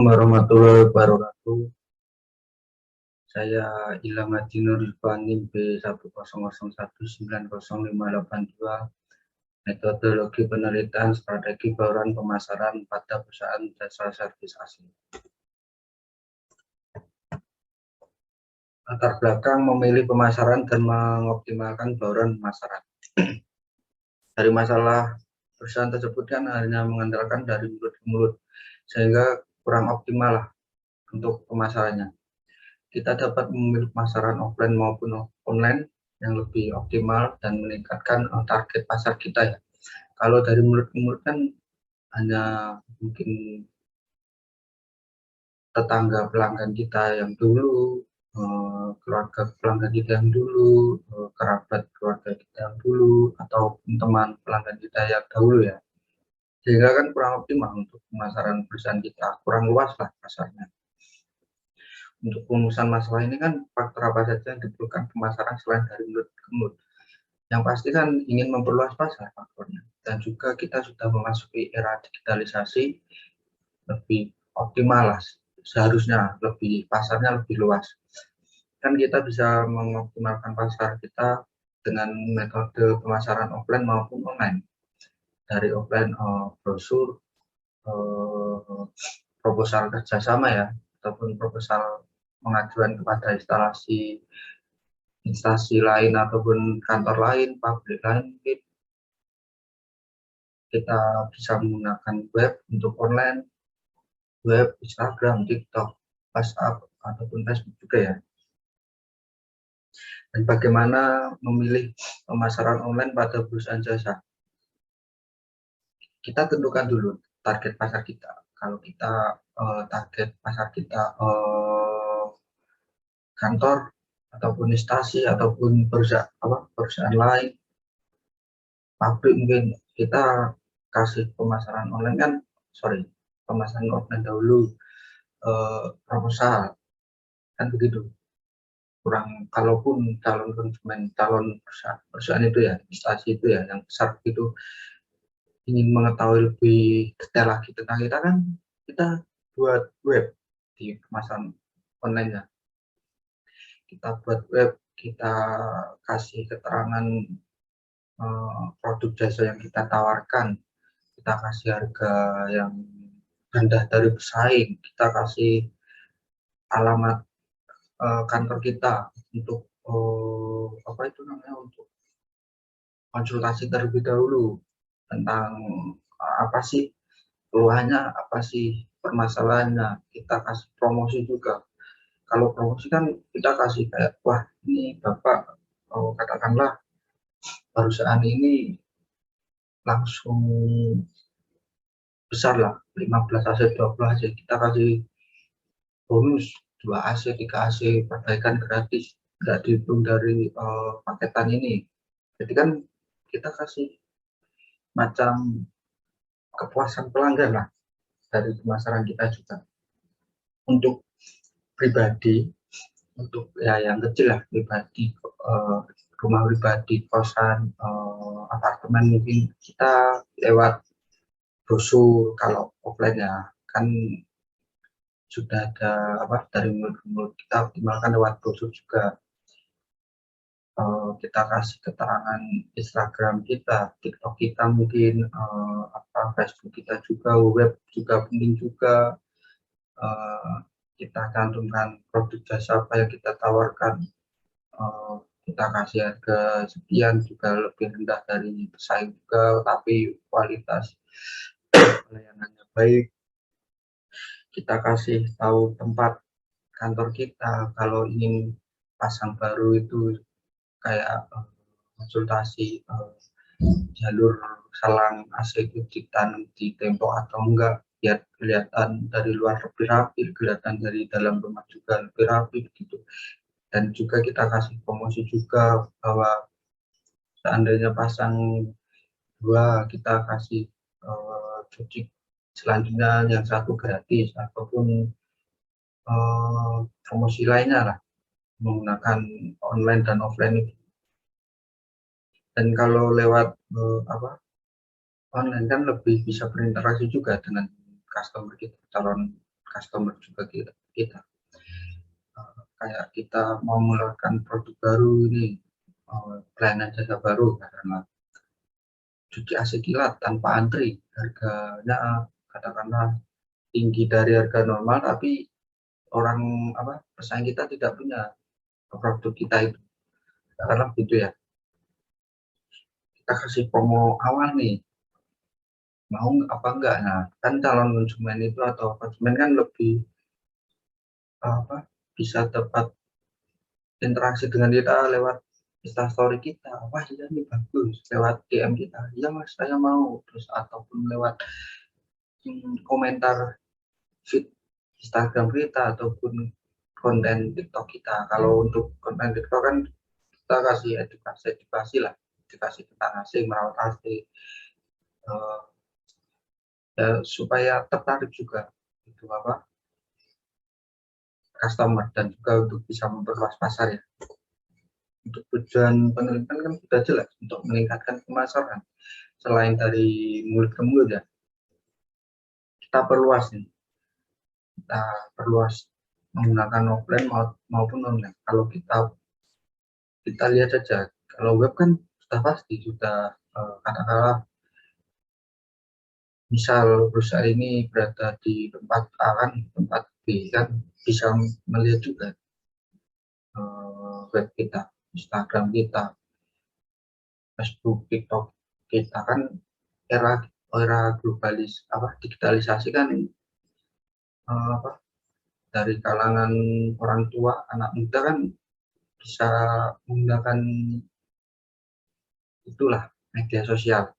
Warahmatullahi wabarakatuh. Saya Ilham Haji Nurifan NIM B100190582, metodologi penelitian strategi bauran pemasaran pada perusahaan jasa servis asing. Latar belakang memilih pemasaran dan mengoptimalkan bauran pemasaran. Dari masalah perusahaan tersebut kan hanya mengandalkan dari mulut ke mulut, sehingga kurang optimal lah untuk pemasarannya. Kita dapat memilih pemasaran offline maupun online yang lebih optimal dan meningkatkan target pasar kita ya. Kalau dari mulut ke mulut kan hanya mungkin tetangga pelanggan kita yang dulu, keluarga pelanggan kita yang dulu, kerabat keluarga kita yang dulu, atau teman pelanggan kita yang dahulu ya. Sehingga kan kurang optimal untuk pemasaran perusahaan kita, kurang luas lah pasarnya. Untuk perumusan masalah ini kan faktor apa saja yang diperlukan pemasaran selain dari mulut ke mulut. Yang pasti kan ingin memperluas pasar faktornya, dan juga kita sudah memasuki era digitalisasi, lebih optimal lah, seharusnya pasarnya lebih luas. Kan kita bisa mengoptimalkan pasar kita dengan metode pemasaran offline maupun online. Dari offline brosur, proposal kerjasama ya, ataupun proposal pengajuan kepada instansi lain ataupun kantor lain, pabrik lain, kita bisa menggunakan web untuk online, web, Instagram, TikTok, WhatsApp, ataupun Facebook juga ya. Dan bagaimana memilih pemasaran online pada perusahaan jasa? Kita tentukan dulu target pasar kita. Kalau kita target pasar kita kantor ataupun instansi ataupun perusahaan lain, pabrik, mungkin kita kasih pemasaran online pemasaran offline dahulu, proposal kan begitu. Kurang, kalaupun calon konsumen, calon perusahaan itu ya, instansi itu ya yang besar itu ingin mengetahui lebih detail lagi tentang kita, kan kita buat web di pemasaran online ya. Kita buat web, kita kasih keterangan produk jasa yang kita tawarkan, kita kasih harga yang rendah dari pesaing, kita kasih alamat kantor kita untuk untuk konsultasi terlebih dahulu tentang apa sih keluhannya, apa sih permasalahannya. Kita kasih promosi juga. Kalau promosi kan kita kasih kayak, wah ini Bapak, katakanlah perusahaan ini langsung besar lah, 15 AC, 20 AC, kita kasih bonus 2 AC, 3 AC, perbaikan gratis, nggak dihitung dari paketan ini. Jadi kan kita kasih macam kepuasan pelanggan lah dari pemasaran kita juga. Untuk pribadi, untuk ya yang kecil lah, pribadi, rumah pribadi, kosan, apartemen, mungkin kita lewat brosur. Kalau offline ya kan sudah ada dari mulut ke mulut, kita optimalkan lewat brosur juga. Kita kasih keterangan Instagram kita, TikTok kita, mungkin Facebook kita juga, web juga penting juga. Kita cantumkan produk jasa apa yang kita tawarkan, kita kasih harga sekian, juga lebih rendah dari pesaing juga, tapi kualitas pelayanannya baik. Kita kasih tahu tempat kantor kita, kalau ingin pasang baru itu kayak konsultasi jalur salang AC itu ditanam di tembok atau enggak, biar kelihatan dari luar lebih rapi, kelihatan dari dalam rumah juga lebih rapi gitu. Dan juga kita kasih promosi juga bahwa seandainya pasang 2, kita kasih cuci selanjutnya yang 1 gratis, ataupun promosi lainnya lah menggunakan online dan offline itu. Dan kalau lewat online kan lebih bisa berinteraksi juga dengan customer kita, calon customer juga kita. Kayak kita mau mengeluarkan produk baru ini, pelayanan jasa baru karena cuci AC kilat tanpa antri, harganya katakanlah tinggi dari harga normal, tapi orang pesaing kita tidak punya produk kita itu, karena begitu ya. Kita kasih promo awal nih, mau apa enggak? Nah, kan calon konsumen itu atau konsumen kan lebih bisa dapat interaksi dengan kita lewat Instastory kita. Wah, iya nih bagus. Lewat DM kita, iya mas saya mau. Terus ataupun lewat komentar feed Instagram kita ataupun konten TikTok kita. Kalau untuk konten TikTok kan kita kasih edukasi lah, edukasi tentang AC, merawat AC, ya, supaya tertarik juga itu customer, dan juga untuk bisa memperluas pasar ya. Untuk tujuan penelitian kan sudah jelas, untuk meningkatkan pemasaran. Selain dari mulut ke mulut ya, kita perluas nih, kita perluas menggunakan offline maupun online. Kalau kita lihat saja, kalau web kan sudah pasti sudah katakanlah misal perusahaan ini berada di tempat A kan, tempat B kan bisa melihat juga web kita, Instagram kita, Facebook, TikTok kita. Kan era digitalisasi kan, dari kalangan orang tua, anak muda kan bisa menggunakan itulah media sosial.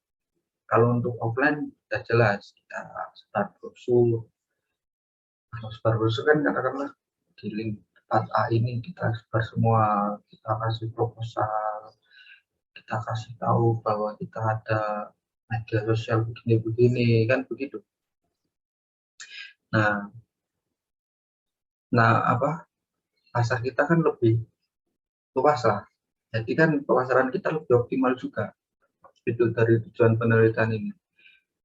Kalau untuk offline sudah jelas, kita sebar brosur. Kalau sebar brosur kan katakanlah di link tempat A ini kita sebar semua, kita kasih proposal, kita kasih tahu bahwa kita ada media sosial begini-begini, kan begitu. Nah, pasar kita kan lebih luas lah. Jadi kan pemasaran kita lebih optimal juga. Itu dari tujuan penelitian ini.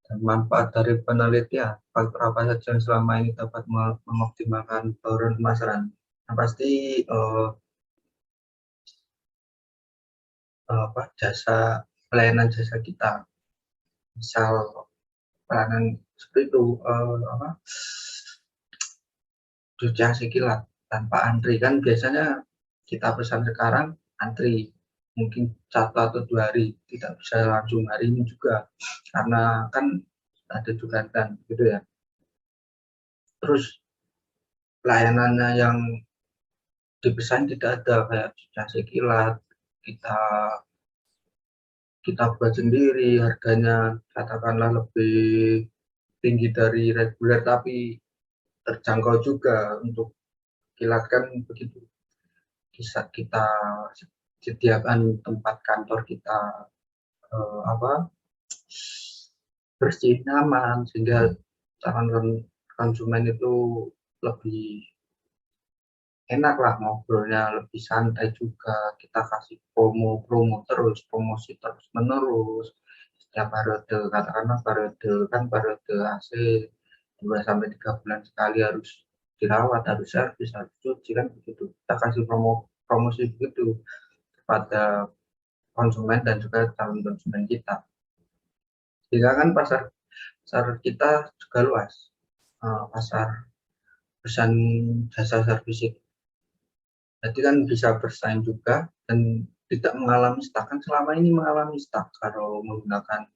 Dan manfaat dari penelitian, faktor apa saja yang selama ini dapat mengoptimalkan peluang pemasaran? Yang pasti pelayanan jasa kita. Misal pelayanan seperti itu, cuci AC kilat tanpa antri. Kan biasanya kita pesan sekarang, antri mungkin 1 atau 2 hari, tidak bisa langsung hari ini juga, karena kan ada juga kan gitu ya. Terus pelayanannya yang dipesan tidak ada, kayak cuci AC kilat kita buat sendiri, harganya katakanlah lebih tinggi dari reguler, tapi terjangkau juga. Untuk kilat kan begitu, bisa kita sediakan tempat kantor kita bersih, nyaman, sehingga calon konsumen itu lebih enak lah ngobrolnya, lebih santai juga. Kita kasih promo terus, promosi terus menerus setiap periode. Katakanlah periode AC 2-3 bulan sekali harus dirawat, harus servis, harus cuci, kan begitu. Kita kasih promosi begitu kepada konsumen dan juga calon konsumen kita, sehingga kan pasar kita juga luas. Pasar pesan jasa servis itu, jadi kan bisa bersaing juga dan tidak mengalami stuck. Kan selama ini mengalami stuck kalau menggunakan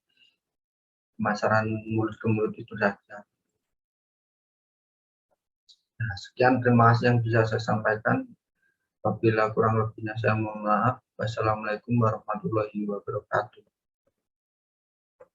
pemasaran mulut ke mulut itu saja. Nah, sekian, terima kasih yang bisa saya sampaikan. Apabila kurang lebihnya saya mohon maaf. Wassalamualaikum warahmatullahi wabarakatuh.